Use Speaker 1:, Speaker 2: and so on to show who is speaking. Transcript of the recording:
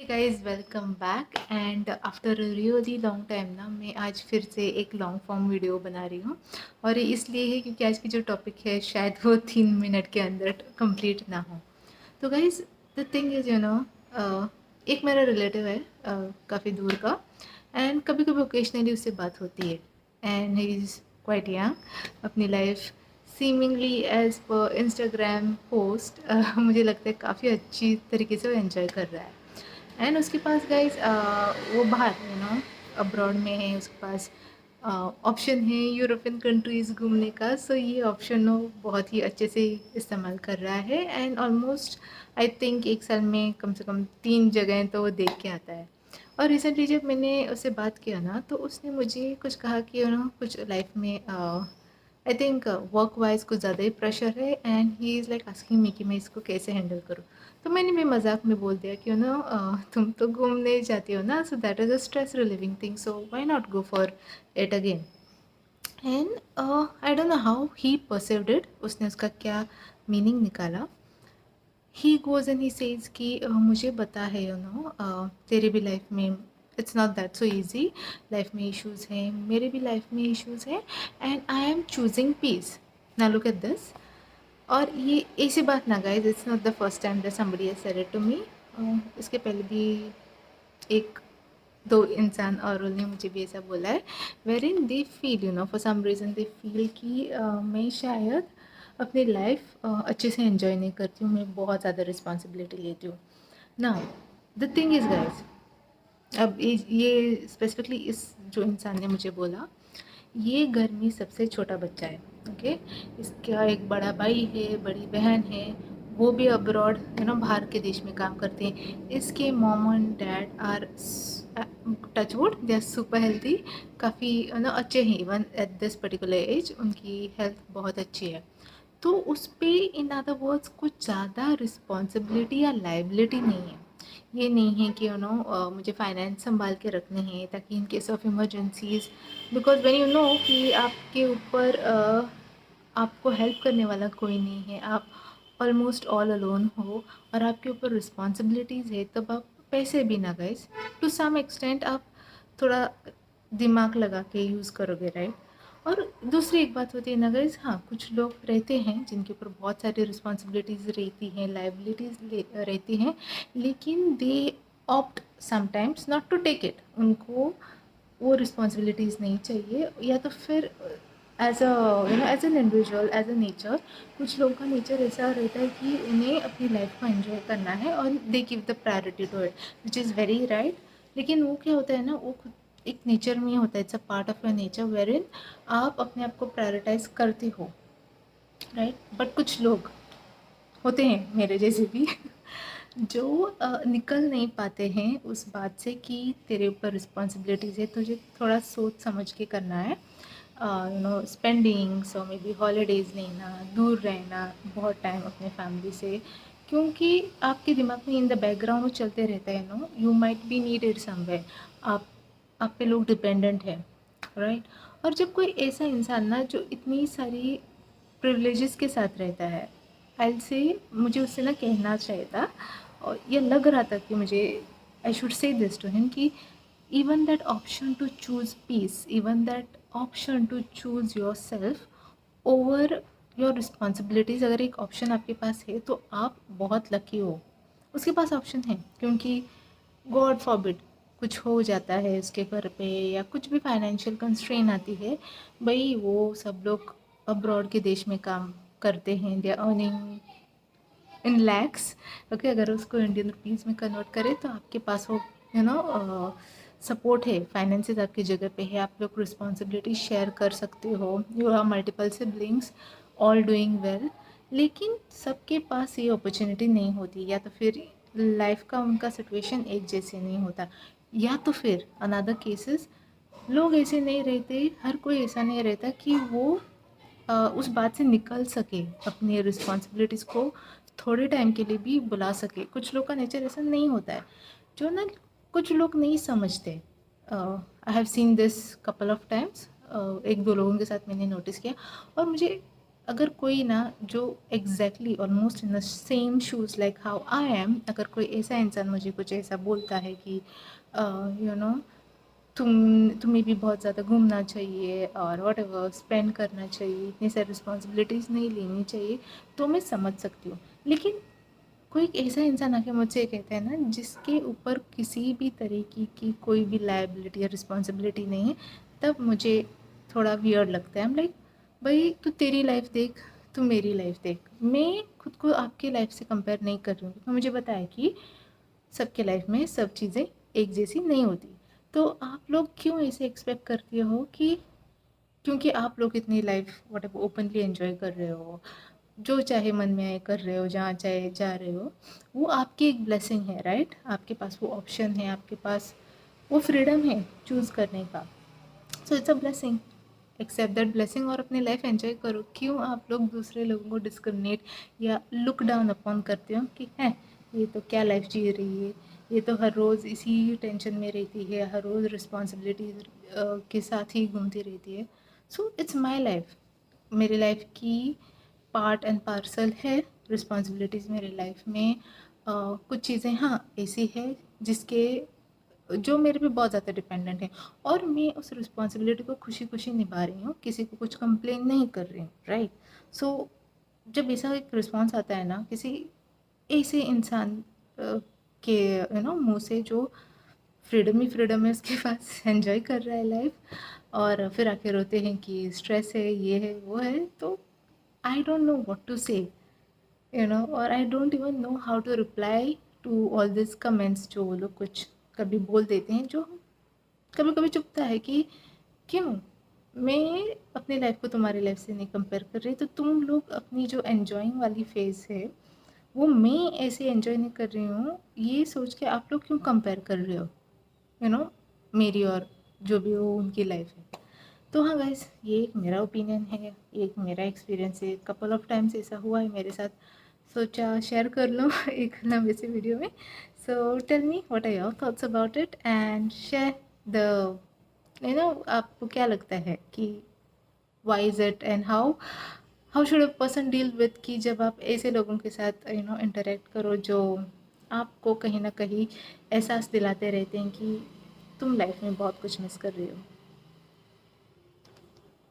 Speaker 1: Guys, welcome back. And after a really long time ना मैं आज फिर से एक लॉन्ग फॉर्म वीडियो बना रही हूँ। और ये इसलिए है क्योंकि आज की जो टॉपिक है शायद वो 3 मिनट के अंदर कंप्लीट ना हो। तो गाइस, द थिंग इज़ एक मेरा रिलेटिव है, काफ़ी दूर का। एंड कभी कभी ओकेजनली उससे बात होती है। And he is quite young. अपनी लाइफ सीमिंगली एज पर इंस्टाग्राम पोस्ट मुझे लगता है काफ़ी अच्छी तरीके से वो एंजॉय कर रहा है। एंड उसके पास गाइज वो बाहर अब्रॉड में है। उसके पास ऑप्शन है यूरोपियन कंट्रीज़ घूमने का। सो ये ऑप्शन वो बहुत ही अच्छे से इस्तेमाल कर रहा है। एंड ऑलमोस्ट आई थिंक एक साल में कम से कम 3 जगहें तो वो देख के आता है। और रिसेंटली जब मैंने उससे बात किया ना, तो उसने मुझे कुछ कहा कि कुछ लाइफ में आई थिंक वर्क वाइज कुछ ज़्यादा ही प्रेशर है। And he is like asking me कि मैं इसको कैसे हैंडल करूँ। तो मैंने भी मजाक में बोल दिया कि तुम तो घूमने जाती हो ना, so that is a stress relieving thing, so why not go for it again. And I don't know how he perceived it, उसने उसका क्या मीनिंग निकाला। He goes and he says कि मुझे पता है तेरे भी लाइफ में it's not that so easy. Life में इश्यूज़ हैं, मेरे भी लाइफ में इश्यूज़ हैं। And I am choosing peace. Now look at this. और ये ऐसी बात ना guys, it's not the first time that somebody has said it to me. इसके पहले भी एक दो इंसान और ने मुझे भी ऐसा बोला है, where in they feel for some reason they feel कि मैं शायद अपनी लाइफ अच्छे से एंजॉय नहीं करती हूँ, मैं बहुत ज़्यादा रिस्पॉन्सिबिलिटी लेती हूँ ना। द थिंग इज़ गाइस, अब ये स्पेसिफिकली इस जो इंसान ने मुझे बोला, ये घर में सबसे छोटा बच्चा है। ओके, इसका एक बड़ा भाई है, बड़ी बहन है, वो भी अब्रॉड बाहर के देश में काम करते हैं। इसके mom and dad are touchwood, they are super healthy, काफ़ी अच्छे हैं। Even at this particular age उनकी हेल्थ बहुत अच्छी है। तो उस पर इन अदर वर्ड्स कुछ ज़्यादा रिस्पॉन्सिबिलिटी या लाइबिलिटी नहीं है। ये नहीं है कि मुझे फाइनेंस संभाल के रखने हैं ताकि in case of emergencies, because when you know कि आपके ऊपर आपको हेल्प करने वाला कोई नहीं है, आप ऑलमोस्ट ऑल अलोन हो और आपके ऊपर रिस्पॉन्सिबिलिटीज़ है, तब आप पैसे भी ना गाइस टू सम एक्सटेंट आप थोड़ा दिमाग लगा के यूज़ करोगे, राइट। और दूसरी एक बात होती है ना गाइस, हाँ कुछ लोग रहते हैं जिनके ऊपर बहुत सारी रिस्पॉन्सिबिलिटीज़ रहती हैं, लाइबिलिटीज़ रहती हैं, लेकिन they opt sometimes not to take it. उनको वो रिस्पॉन्सिबिलिटीज़ नहीं चाहिए, या तो फिर as a as an individual, as a nature, कुछ लोगों का नेचर ऐसा रहता है कि उन्हें अपनी लाइफ को एंजॉय करना है और they give the priority to it, which is very right. लेकिन वो क्या होता है ना, वो खुद एक नेचर में होता है, it's a part of your nature wherein आप अपने आप को प्रायोरिटाइज करते हो, राइट। बट कुछ लोग होते हैं मेरे जैसे भी जो निकल नहीं पाते हैं उस बात से कि तेरे ऊपर रिस्पॉन्सिबिलिटीज़ है, तुझे थोड़ा सोच समझ के करना है। स्पेंडिंग्स और मे बी हॉलीडेज़ लेना, दूर रहना बहुत टाइम अपने फैमिली से, क्योंकि आपके दिमाग में इन द बैकग्राउंड वो चलते रहता है, you might be needed somewhere. आप पे लोग डिपेंडेंट है, राइट। और जब कोई ऐसा इंसान ना जो इतनी सारी प्रिविलेजेस के साथ रहता है, आई से मुझे उससे ना कहना चाहिए था, और ये लग रहा था कि मुझे I should say this to him कि even that option to choose peace, even that option to choose yourself over your responsibilities, अगर एक ऑप्शन आपके पास है तो आप बहुत लकी हो। उसके पास ऑप्शन है, क्योंकि गॉड फॉरबिड कुछ हो जाता है उसके घर पे या कुछ भी फाइनेंशियल कंस्ट्रेन आती है, भाई वो सब लोग अब्रॉड के देश में काम करते हैं, they are earning in lakhs. Okay, अगर उसको इंडियन रुपीज़ में कन्वर्ट करें तो आपके पास वो सपोर्ट है, फाइनेंसेस आपकी जगह पे है, आप लोग रिस्पॉन्सिबिलिटी शेयर कर सकते हो, you have multiple siblings all doing well. लेकिन सबके पास ये अपॉर्चुनिटी नहीं होती, या तो फिर लाइफ का उनका सिचुएशन एक जैसे नहीं होता, या तो फिर अनदर केसेस लोग ऐसे नहीं रहते, हर कोई ऐसा नहीं रहता कि वो उस बात से निकल सके, अपनी रिस्पॉन्सिबिलिटीज़ को थोड़े टाइम के लिए भी बुला सके। कुछ लोग का नेचर ऐसा नहीं होता है, जो ना कुछ लोग नहीं समझते। I have seen this couple of times, एक दो लोगों के साथ मैंने नोटिस किया। और मुझे अगर कोई ना जो exactly almost in the same shoes like how I am, अगर कोई ऐसा इंसान मुझे कुछ ऐसा बोलता है कि यू नो तुम्हें भी बहुत ज़्यादा घूमना चाहिए और वट एवर स्पेंड करना चाहिए, इतनी सारी रिस्पॉन्सिबिलिटीज़ नहीं लेनी चाहिए, तो मैं समझ सकती हूँ। लेकिन कोई एक ऐसा इंसान आके मुझसे कहता है ना जिसके ऊपर किसी भी तरीके की कोई भी लायबिलिटी या रिस्पॉन्सिबिलिटी नहीं है, तब मुझे थोड़ा वियर्ड लगता है। हम लाइक भाई तू तेरी लाइफ देख, तू मेरी लाइफ देख, मैं खुद को आपकी लाइफ से कंपेयर नहीं कर रही हूँ, क्योंकि मुझे पता है कि सबके लाइफ में सब चीज़ें एक जैसी नहीं होती। तो आप लोग क्यों ऐसे एक्सपेक्ट करते हो कि क्योंकि आप लोग इतनी लाइफ वट ओपनली एंजॉय कर रहे हो, जो चाहे मन में आए कर रहे हो, जहाँ चाहे जा रहे हो, वो आपकी एक ब्लेसिंग है, राइट? आपके पास वो ऑप्शन है, आपके पास वो फ्रीडम है चूज़ करने का। So it's a blessing, accept that blessing और अपनी लाइफ एंजॉय करो। क्यों आप लोग दूसरे लोगों को डिस्क्रिमिनेट या लुक डाउन अपॉन करते हो कि है ये तो क्या लाइफ जी रही है, ये तो हर रोज़ इसी टेंशन में रहती है, हर रोज़ रिस्पॉन्सिबिलिटी के साथ ही घूमती रहती है। सो इट्स माई लाइफ, मेरी लाइफ की पार्ट एंड पार्सल है रिस्पॉन्सिबिलिटीज़ मेरी लाइफ में। कुछ चीज़ें हाँ ऐसी है जिसके जो मेरे पे बहुत ज़्यादा डिपेंडेंट है, और मैं उस रिस्पॉन्सिबिलिटी को खुशी खुशी निभा रही हूँ, किसी को कुछ कंप्लेन नहीं कर रही हूँ, राइट? सो जब ऐसा एक रिस्पॉन्स आता है ना किसी ऐसे इंसान के मुंह से जो फ्रीडम ही फ्रीडम है उसके पास, एंजॉय कर रहा है लाइफ, और फिर आके रोते हैं कि स्ट्रेस है, ये है, वो है, तो I don't know what to say, और I don't even know how to reply to all this comments जो वो लोग कुछ कभी बोल देते हैं, जो कभी कभी चुभता है कि क्यों मैं अपनी लाइफ को तुम्हारी लाइफ से नहीं कंपेयर कर रही, तो तुम लोग अपनी जो एन्जॉइंग वाली फेज़ है वो मैं ऐसे एन्जॉय नहीं कर रही हूँ, ये सोच के आप लोग क्यों कंपेयर कर रहे हो, यू नो मेरी और जो भी वो उनकी लाइफ है। तो हाँ गाइस, ये एक मेरा ओपिनियन है, ये एक मेरा एक्सपीरियंस है, कपल ऑफ टाइम्स ऐसा हुआ है मेरे साथ, सोचा शेयर कर लो एक लंबे से वीडियो में। So tell me what are your thoughts about it and share the आपको क्या लगता है कि why is it and how should a person deal with, कि जब आप ऐसे लोगों के साथ इंटरेक्ट करो जो आपको कहीं ना कहीं एहसास दिलाते रहते हैं कि तुम लाइफ में बहुत कुछ मिस कर रही हो।